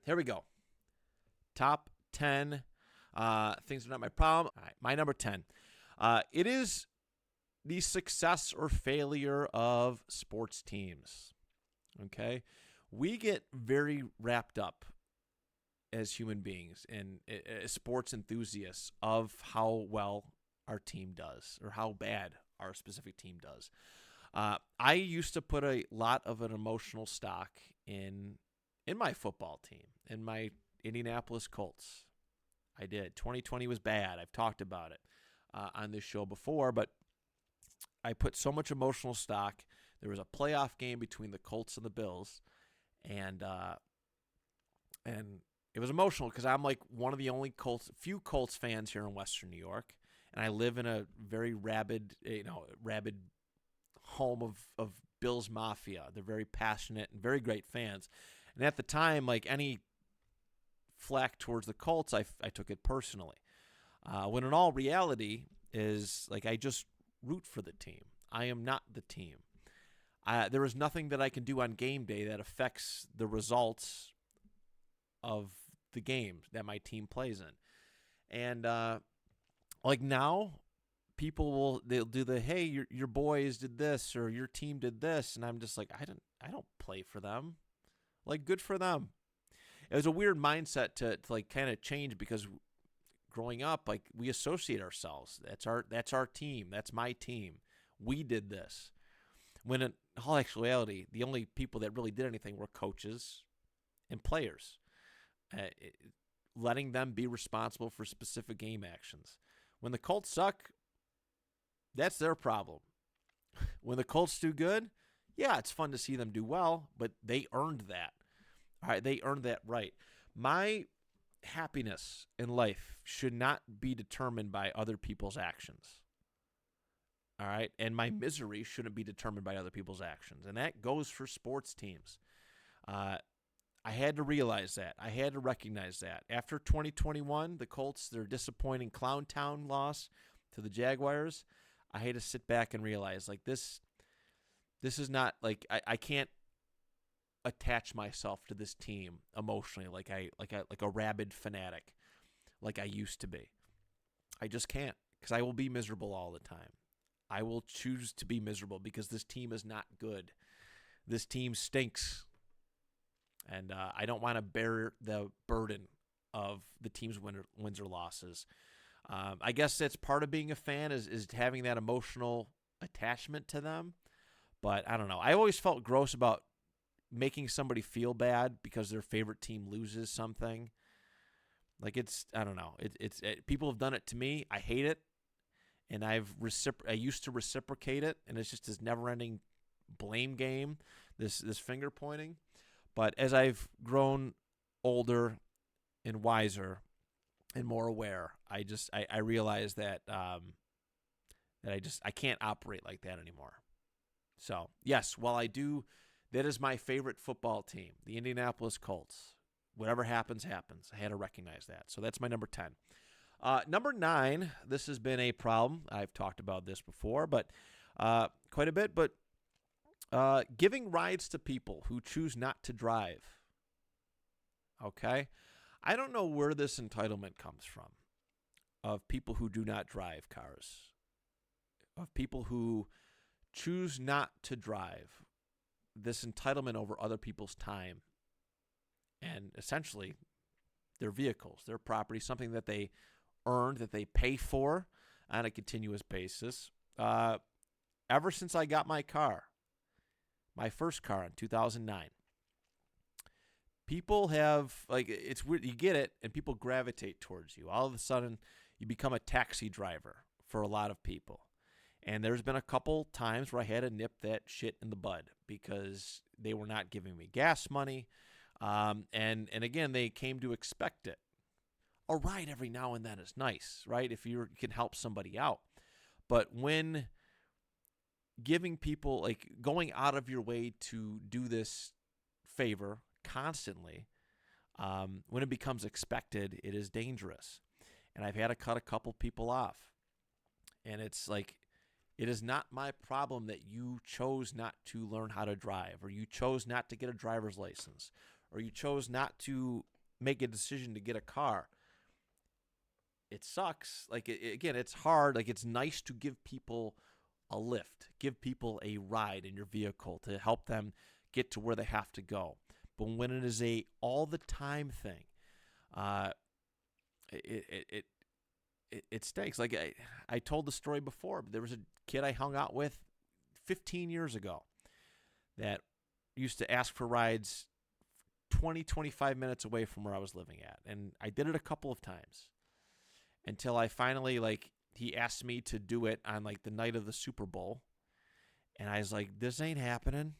Here we go. Top 10 things are not my problem. All right, my number 10. It is the success or failure of sports teams. Okay? We get very wrapped up as human beings and as sports enthusiasts of how well our team does or how bad our specific team does. I used to put a lot of an emotional stock in my football team, in my Indianapolis Colts. I did. 2020 was bad. I've talked about it on this show before, but I put so much emotional stock. There was a playoff game between the Colts and the Bills, and it was emotional because I'm like one of the only few Colts fans here in Western New York, and I live in a very rabid home of Bills Mafia. They're very passionate and very great fans. And at the time, like any flack towards the Colts, I took it personally. When in all reality is like I just root for the team. I am not the team. There is nothing that I can do on game day that affects the results of the game that my team plays in. And like now, they'll do the, hey, your boys did this or your team did this, and I'm just like, I don't play for them. Like, good for them. It was a weird mindset to like kind of change because growing up, like we associate ourselves. That's our team. That's my team. We did this. When in all actuality, the only people that really did anything were coaches and players, letting them be responsible for specific game actions. When the Colts suck, that's their problem. When the Colts do good, yeah, it's fun to see them do well, but they earned that. All right, they earned that right. My happiness in life should not be determined by other people's actions. All right, and my misery shouldn't be determined by other people's actions, and that goes for sports teams. I had to realize that. I had to recognize that. After 2021, the Colts, their disappointing Clown Town loss to the Jaguars, I had to sit back and realize, like, this is not, like, I can't attach myself to this team emotionally like a rabid fanatic like I used to be. I just can't, because I will be miserable all the time. I will choose to be miserable because this team is not good. This team stinks. And I don't want to bear the burden of the team's wins or losses. I guess that's part of being a fan is having that emotional attachment to them. But I don't know. I always felt gross about making somebody feel bad because their favorite team loses something. Like I don't know. People have done it to me. I hate it. And I used to reciprocate it, and it's just this never-ending blame game, this finger pointing. But as I've grown older and wiser and more aware, I realize that I can't operate like that anymore. So yes, while I do, that is my favorite football team, the Indianapolis Colts. Whatever happens, happens. I had to recognize that. So that's my number 10. Number 9, this has been a problem. I've talked about this before, but quite a bit. But giving rides to people who choose not to drive. Okay? I don't know where this entitlement comes from of people who do not drive cars, of people who choose not to drive, this entitlement over other people's time and essentially their vehicles, their property, something that they earned, that they pay for on a continuous basis. Ever since I got my first car in 2009, people have, like, it's weird, you get it, and people gravitate towards you. All of a sudden, you become a taxi driver for a lot of people. And there's been a couple times where I had to nip that shit in the bud because they were not giving me gas money. And again, they came to expect it. A ride every now and then is nice, right? If you can help somebody out. But when giving people, like, going out of your way to do this favor constantly, when it becomes expected, it is dangerous. And I've had to cut a couple people off. And it's like, it is not my problem that you chose not to learn how to drive, or you chose not to get a driver's license, or you chose not to make a decision to get a car. It sucks. Like, again, it's hard. Like, it's nice to give people a lift, give people a ride in your vehicle to help them get to where they have to go. But when it is a all the time thing, uh, it stinks. Like, I told the story before, but there was a kid I hung out with 15 years ago that used to ask for rides 20, 25 minutes away from where I was living at. And I did it a couple of times until I finally, like, he asked me to do it on, like, the night of the Super Bowl. And I was like, this ain't happening.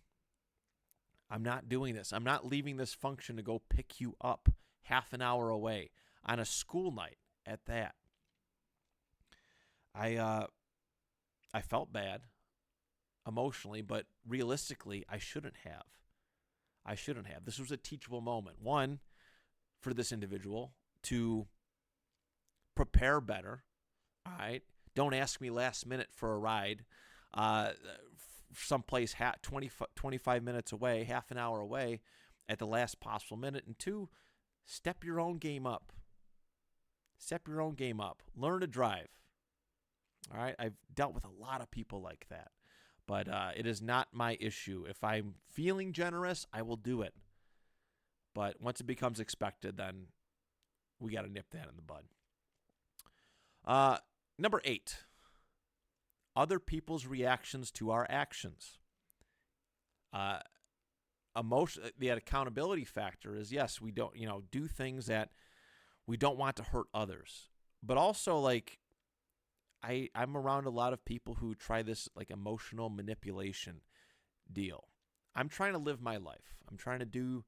I'm not doing this. I'm not leaving this function to go pick you up half an hour away on a school night at that. I felt bad emotionally, but realistically, I shouldn't have. This was a teachable moment. One, for this individual to prepare better. All right. Don't ask me last minute for a ride someplace 25 minutes away, half an hour away at the last possible minute. And two, step your own game up. Learn to drive. All right. I've dealt with a lot of people like that. But it is not my issue. If I'm feeling generous, I will do it. But once it becomes expected, then we got to nip that in the bud. Number 8, other people's reactions to our actions. The accountability factor is, yes, we don't, do things that we don't want to hurt others. But also, like, I'm around a lot of people who try this, like, emotional manipulation deal. I'm trying to live my life. I'm trying to do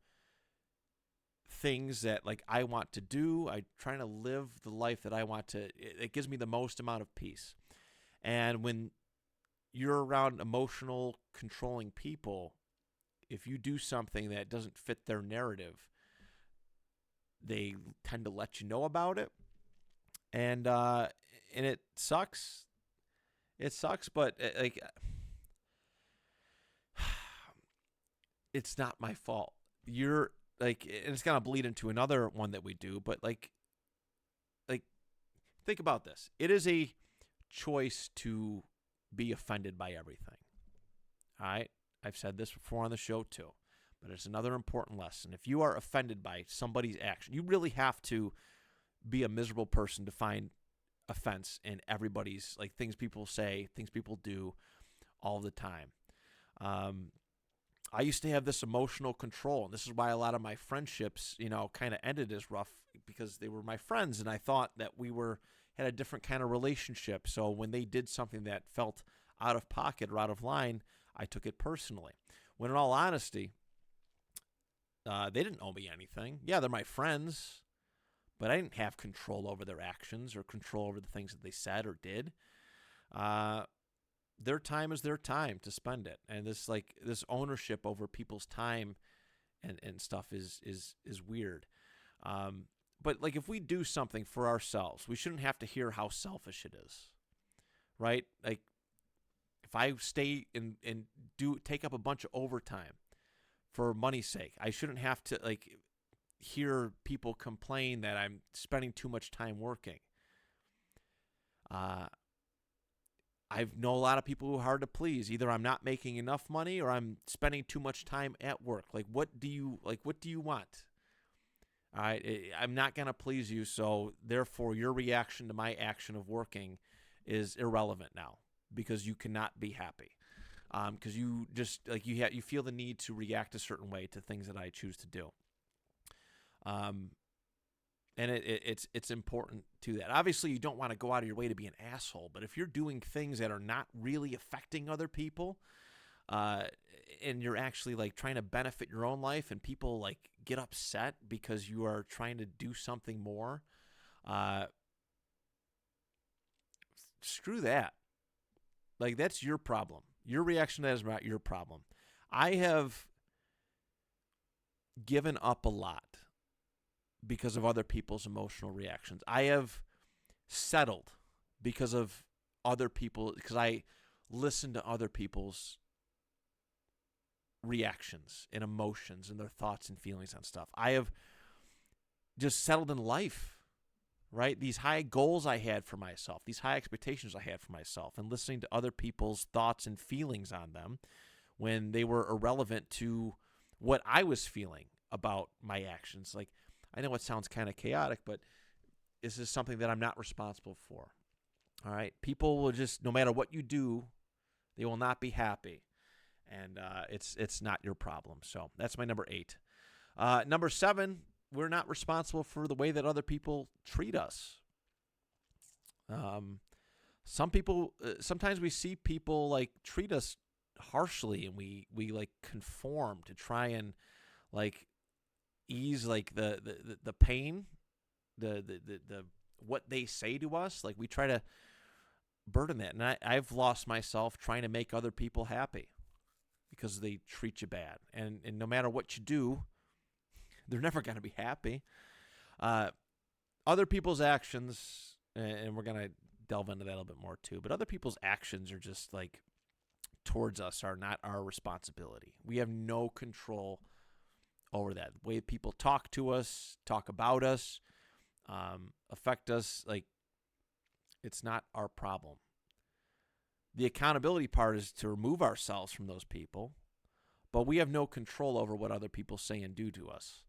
things that, like, I want to do. I'm trying to live the life that I want to. It gives me the most amount of peace. And when you're around emotional, controlling people, if you do something that doesn't fit their narrative, they tend to let you know about it. And it sucks. It sucks, but like, it's not my fault. You're like, and it's gonna bleed into another one that we do, but like, think about this. It is a choice to be offended by everything. All right, I've said this before on the show too, but it's another important lesson. If you are offended by somebody's action, you really have to be a miserable person to find offense in everybody's, like, things people say, things people do all the time. I used to have this emotional control, and this is why a lot of my friendships, kind of ended as rough, because they were my friends, and I thought that we had a different kind of relationship. So when they did something that felt out of pocket or out of line, I took it personally. When in all honesty, they didn't owe me anything. Yeah, they're my friends, but I didn't have control over their actions or control over the things that they said or did. Their time is their time to spend it. And this ownership over people's time and stuff is weird. But like, if we do something for ourselves, we shouldn't have to hear how selfish it is, right? Like, if I stay and take up a bunch of overtime for money's sake, I shouldn't have to, like, hear people complain that I'm spending too much time working. I know a lot of people who are hard to please. Either I'm not making enough money or I'm spending too much time at work. Like, what do you want? All right, I'm not going to please you, so therefore your reaction to my action of working is irrelevant now, because you cannot be happy. Because you just, like, you feel the need to react a certain way to things that I choose to do. And it's important to that. Obviously, you don't want to go out of your way to be an asshole, but if you're doing things that are not really affecting other people, and you're actually, like, trying to benefit your own life, and people, like, get upset because you are trying to do something more, screw that. Like, that's your problem. Your reaction to that is not your problem. I have given up a lot because of other people's emotional reactions. I have settled because of other people, because I listen to other people's reactions and emotions and their thoughts and feelings on stuff. I have just settled in life, right? These high goals I had for myself, these high expectations I had for myself, and listening to other people's thoughts and feelings on them when they were irrelevant to what I was feeling about my actions. Like, I know it sounds kind of chaotic, but this is something that I'm not responsible for. All right? People will just, no matter what you do, they will not be happy. And it's not your problem. So that's my number 8. Number 7, we're not responsible for the way that other people treat us. Some people, sometimes we see people like treat us harshly, and we like conform to try and like ease like the pain, the what they say to us. Like, we try to burden that, and I've lost myself trying to make other people happy because they treat you bad, and no matter what you do, they're never going to be happy. Other people's actions, and we're going to delve into that a little bit more too, but other people's actions are just like towards us are not our responsibility. We have no control over that. The way people talk to us, talk about us, affect us, like, it's not our problem. The accountability part is to remove ourselves from those people, but we have no control over what other people say and do to us.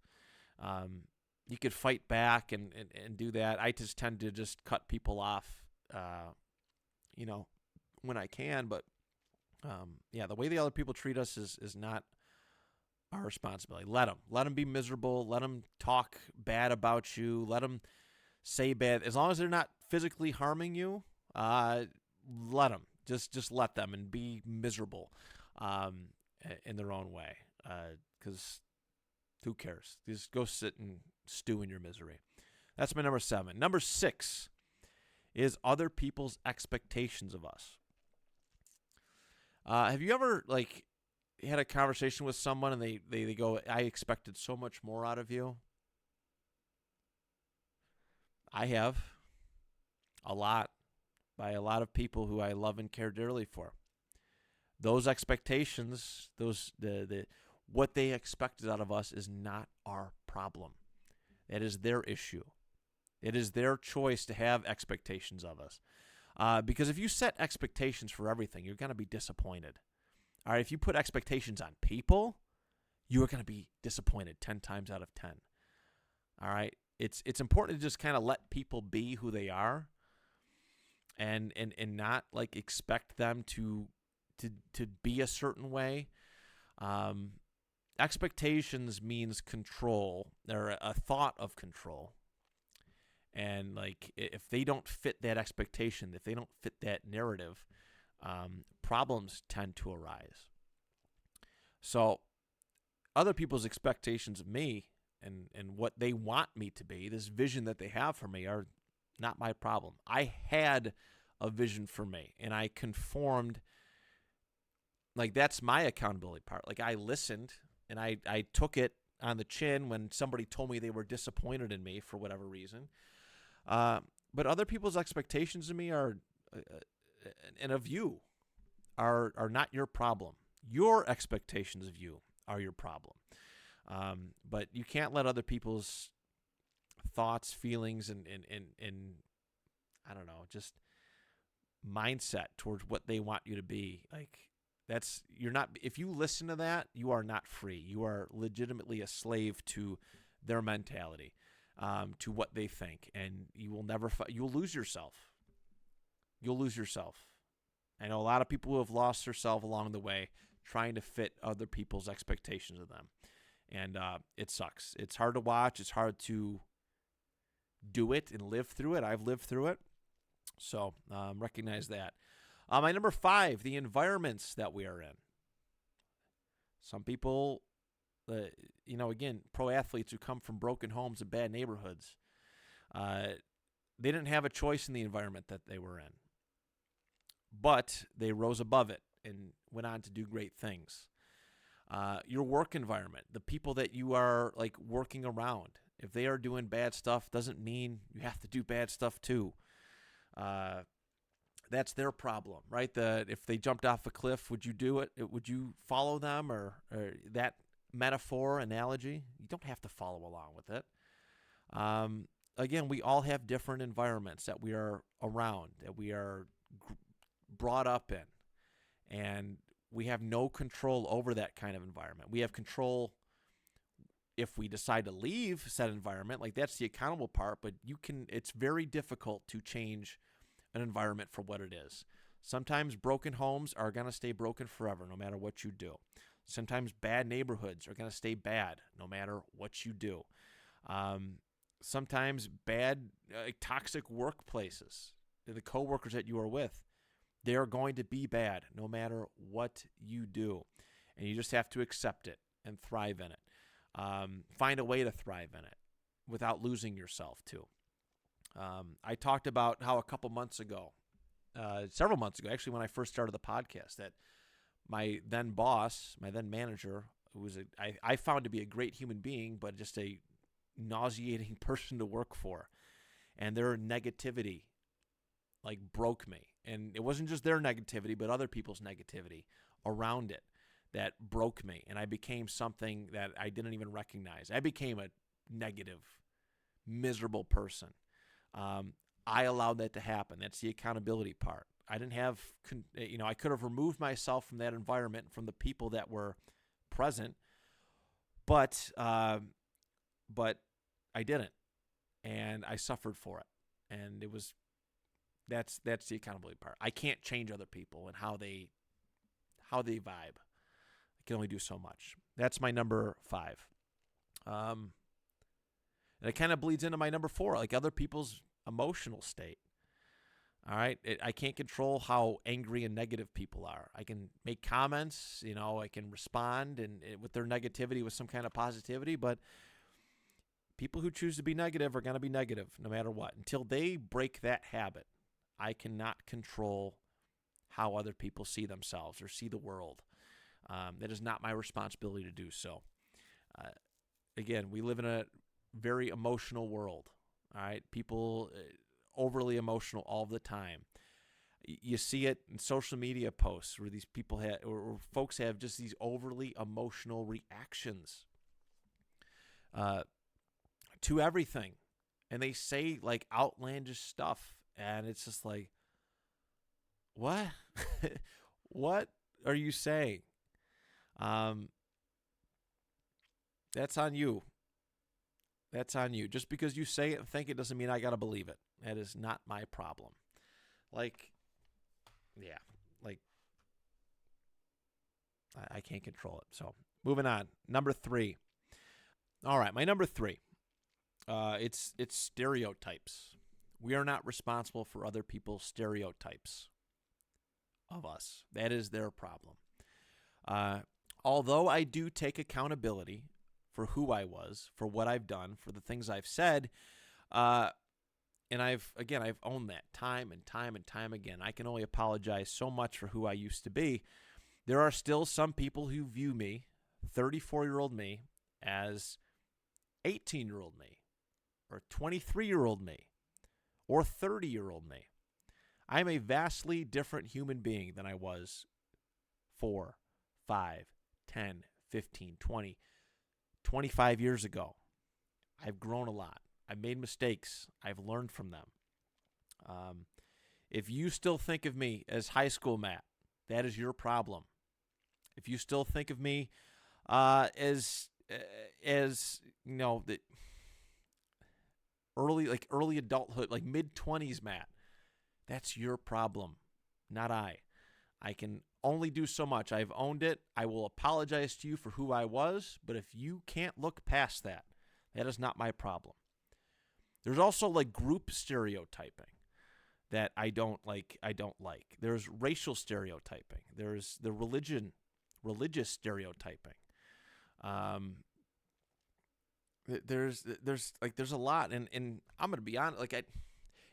You could fight back and do that. I just tend to just cut people off, when I can. But, the way the other people treat us is not our responsibility. Let them be miserable. Let them talk bad about you. Let them say bad. As long as they're not physically harming you, let them. Just let them and be miserable in their own way. Because who cares? Just go sit and stew in your misery. That's my number 7. Number 6 is other people's expectations of us. Have you ever had a conversation with someone and they go, I expected so much more out of you? I have. A lot. By a lot of people who I love and care dearly for. Those expectations, what they expected out of us is not our problem. It is their issue. It is their choice to have expectations of us. Because if you set expectations for everything, you're going to be disappointed. All right, if you put expectations on people, you are going to be disappointed 10 times out of 10. All right, it's important to just kind of let people be who they are, and not like expect them to be a certain way. Expectations means control, or a thought of control. And like, if they don't fit that expectation, if they don't fit that narrative, problems tend to arise. So other people's expectations of me and what they want me to be, this vision that they have for me, are not my problem. I had a vision for me, and I conformed. Like, that's my accountability part. Like, I listened, and I took it on the chin when somebody told me they were disappointed in me for whatever reason. But other people's expectations of me are, and of you, are not your problem. Your expectations of you are your problem. But you can't let other people's thoughts, feelings, and I don't know, just mindset towards what they want you to be. Like, you're not, if you listen to that, you are not free. You are legitimately a slave to their mentality, to what they think, and you will never, you'll lose yourself. You'll lose yourself. I know a lot of people who have lost themselves along the way trying to fit other people's expectations of them. And it sucks. It's hard to watch. It's hard to do it and live through it. I've lived through it. So recognize that. My number 5, the environments that we are in. Some people, again, pro athletes who come from broken homes and bad neighborhoods, they didn't have a choice in the environment that they were in. But they rose above it and went on to do great things. Your work environment, the people that you are like working around, if they are doing bad stuff, doesn't mean you have to do bad stuff too. That's their problem, right? If they jumped off a cliff, would you do it? Would you follow them, or that metaphor, analogy? You don't have to follow along with it. Again, we all have different environments that we are around, that we are brought up in, and we have no control over that kind of environment. We have control if we decide to leave said environment, like that's the accountable part, but it's very difficult to change an environment for what it is. Sometimes broken homes are going to stay broken forever, no matter what you do. Sometimes bad neighborhoods are going to stay bad, no matter what you do. Sometimes bad, toxic workplaces, the coworkers that you are with, they are going to be bad, no matter what you do. And you just have to accept it and thrive in it. Find a way to thrive in it without losing yourself too. I talked about how a couple months ago, several months ago, actually, when I first started the podcast, that my then boss, my then manager, who was I found to be a great human being, but just a nauseating person to work for, and their negativity like broke me. And it wasn't just their negativity, but other people's negativity around it that broke me, and I became something that I didn't even recognize. I became a negative, miserable person. I allowed that to happen. That's the accountability part. I didn't have, I could have removed myself from that environment, from the people that were present, but I didn't, and I suffered for it. And that's the accountability part. I can't change other people and how they vibe. Can only do so much. That's my number 5. And it kind of bleeds into my number 4, like other people's emotional state. All right. I can't control how angry and negative people are. I can make comments, I can respond and with their negativity with some kind of positivity, but people who choose to be negative are going to be negative no matter what. Until they break that habit, I cannot control how other people see themselves or see the world. That is not my responsibility to do so. Again, we live in a very emotional world. All right, people overly emotional all the time. You see it in social media posts where these people or folks have just these overly emotional reactions to everything, and they say like outlandish stuff, and it's just like, what? What are you saying? That's on you. That's on you. Just because you say it and think it doesn't mean I got to believe it. That is not my problem. I can't control it. So moving on. Number 3. All right. My number 3. It's stereotypes. We are not responsible for other people's stereotypes of us. That is their problem. Although I do take accountability for who I was, for what I've done, for the things I've said, and I've owned that time and time and time again. I can only apologize so much for who I used to be. There are still some people who view me, 34-year-old me, as 18-year-old me, or 23-year-old me, or 30-year-old me. I'm a vastly different human being than I was 4, 5, 10, 15, 20, 25 years ago. I've grown a lot. I've made mistakes. I've learned from them. If you still think of me as high school Matt, that is your problem. If you still think of me as the early adulthood, like mid-20s Matt, that's your problem, not I. I can only do so much. I've owned it. I will apologize to you for who I was, but if you can't look past that, that is not my problem. There's also like group stereotyping that I don't like. There's racial stereotyping. There's the religious stereotyping. There's a lot, and I'm gonna be honest.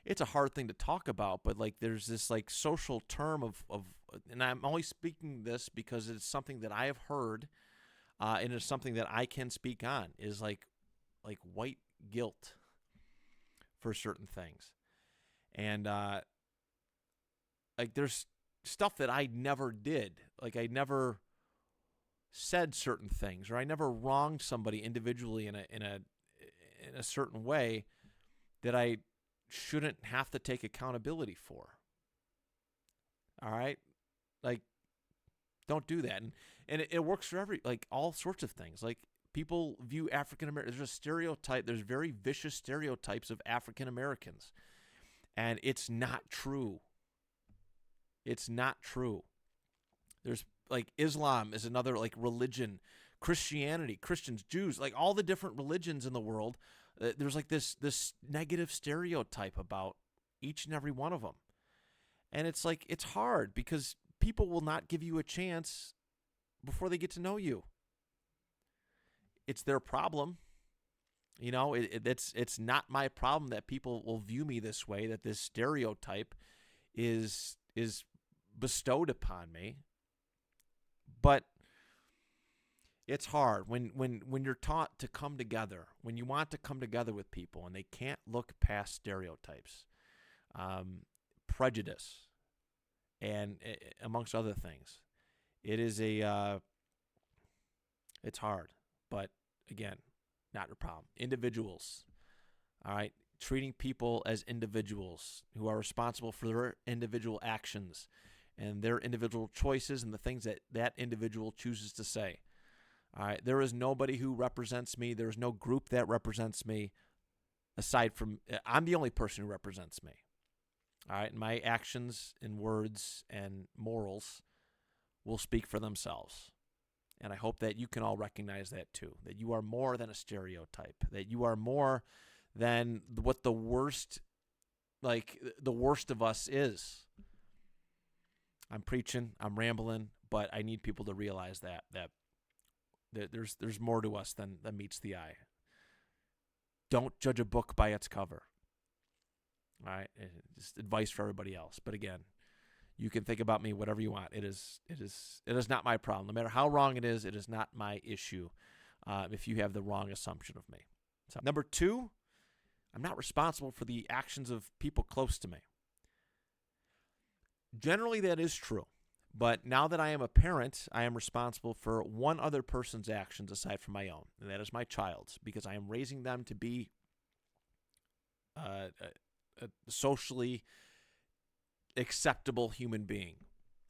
It's a hard thing to talk about, but like there's this like social term of and I'm only speaking this because it's something that I have heard, and it's something that I can speak on, is like white guilt for certain things. And there's stuff that I never did. Like I never said certain things, or I never wronged somebody individually in in a certain way that I shouldn't have to take accountability for. All right? Like, don't do that. And it works for all sorts of things. Like, people view African Americans, there's a stereotype, there's very vicious stereotypes of African Americans. And it's not true. It's not true. There's Islam is another religion, Christianity, Christians, Jews, all the different religions in the world. There's this negative stereotype about each and every one of them. And it's hard because people will not give you a chance before they get to know you. It's their problem. It's not my problem that people will view me this way, that this stereotype is bestowed upon me. But it's hard when you're taught to come together, when you want to come together with people and they can't look past stereotypes, prejudice, and amongst other things. It's hard, but again, not your problem. Individuals, all right, treating people as individuals who are responsible for their individual actions and their individual choices and the things that individual chooses to say. All right, there is nobody who represents me. There is no group that represents me aside from, I'm the only person who represents me. All right, and my actions and words and morals will speak for themselves. And I hope that you can all recognize that too, that you are more than a stereotype, that you are more than what the worst of us is. I'm preaching, I'm rambling, but I need people to realize that there's more to us than meets the eye. Don't judge a book by its cover. All right, just advice for everybody else. But again, you can think about me whatever you want. It is not my problem. No matter how wrong it is not my issue. If you have the wrong assumption of me. So, number 2, I'm not responsible for the actions of people close to me. Generally, that is true. But now that I am a parent, I am responsible for one other person's actions aside from my own, and that is my child's, because I am raising them to be a socially acceptable human being.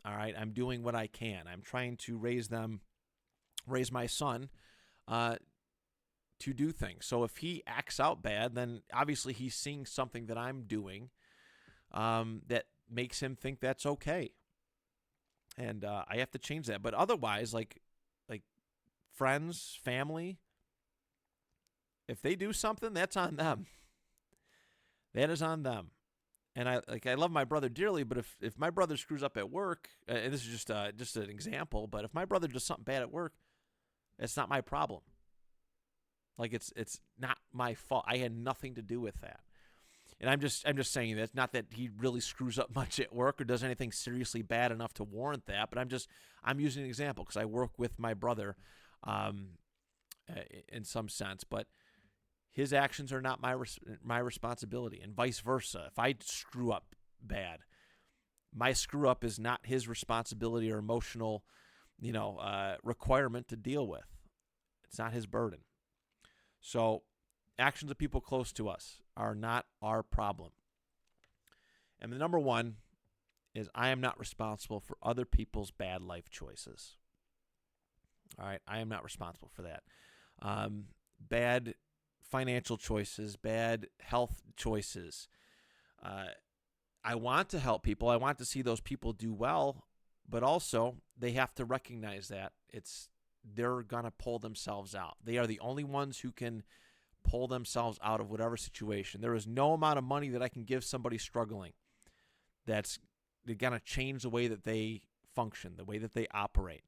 All right, I'm doing what I can. I'm trying to raise my son to do things. So if he acts out bad, then obviously he's seeing something that I'm doing that makes him think that's okay. And I have to change that. But otherwise, like friends, family, if they do something, that's on them. That is on them. And I love my brother dearly, but if my brother screws up at work, and this is just an example, but if my brother does something bad at work, it's not my problem. It's not my fault. I had nothing to do with that. And I'm just saying that, not that he really screws up much at work or does anything seriously bad enough to warrant that, but I'm using an example because I work with my brother in some sense, but his actions are not my responsibility, and vice versa. If I screw up bad, my screw up is not his responsibility or emotional, requirement to deal with. It's not his burden. So actions of people close to us are not our problem. And the number 1 is I am not responsible for other people's bad life choices. All right, I am not responsible for that. Bad financial choices, bad health choices. I want to help people. I want to see those people do well, but also they have to recognize that they're going to pull themselves out. They are the only ones who can pull themselves out of whatever situation. There is no amount of money that I can give somebody struggling that's going to change the way that they function, the way that they operate.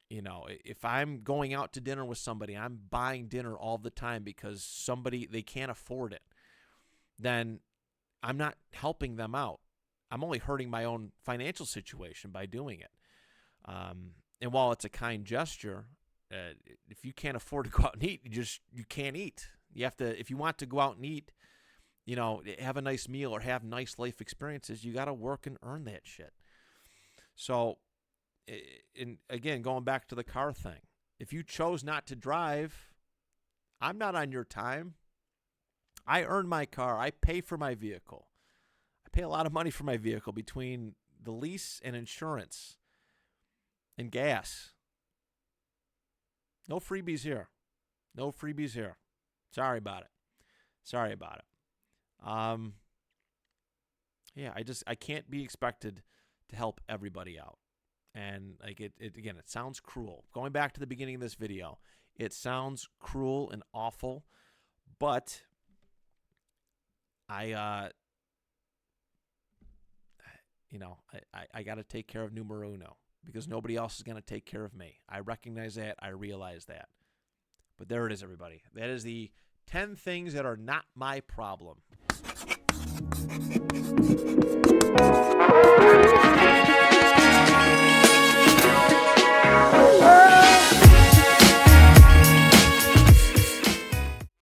If I'm going out to dinner with somebody, I'm buying dinner all the time because they can't afford it, then I'm not helping them out. I'm only hurting my own financial situation by doing it. And while it's a kind gesture, if you can't afford to go out and eat, you can't eat. You have to, if you want to go out and eat, have a nice meal or have nice life experiences, you got to work and earn that shit. So, and again, going back to the car thing, if you chose not to drive, I'm not on your time. I earn my car. I pay for my vehicle. I pay a lot of money for my vehicle between the lease and insurance and gas. No freebies here. No freebies here. Sorry about it. Sorry about it. Yeah, I can't be expected to help everybody out. And like it again, it sounds cruel. Going back to the beginning of this video, it sounds cruel and awful, but I got to take care of numero uno because nobody else is going to take care of me. I recognize that. I realize that. But there it is, everybody. That is the 10 things that are not my problem.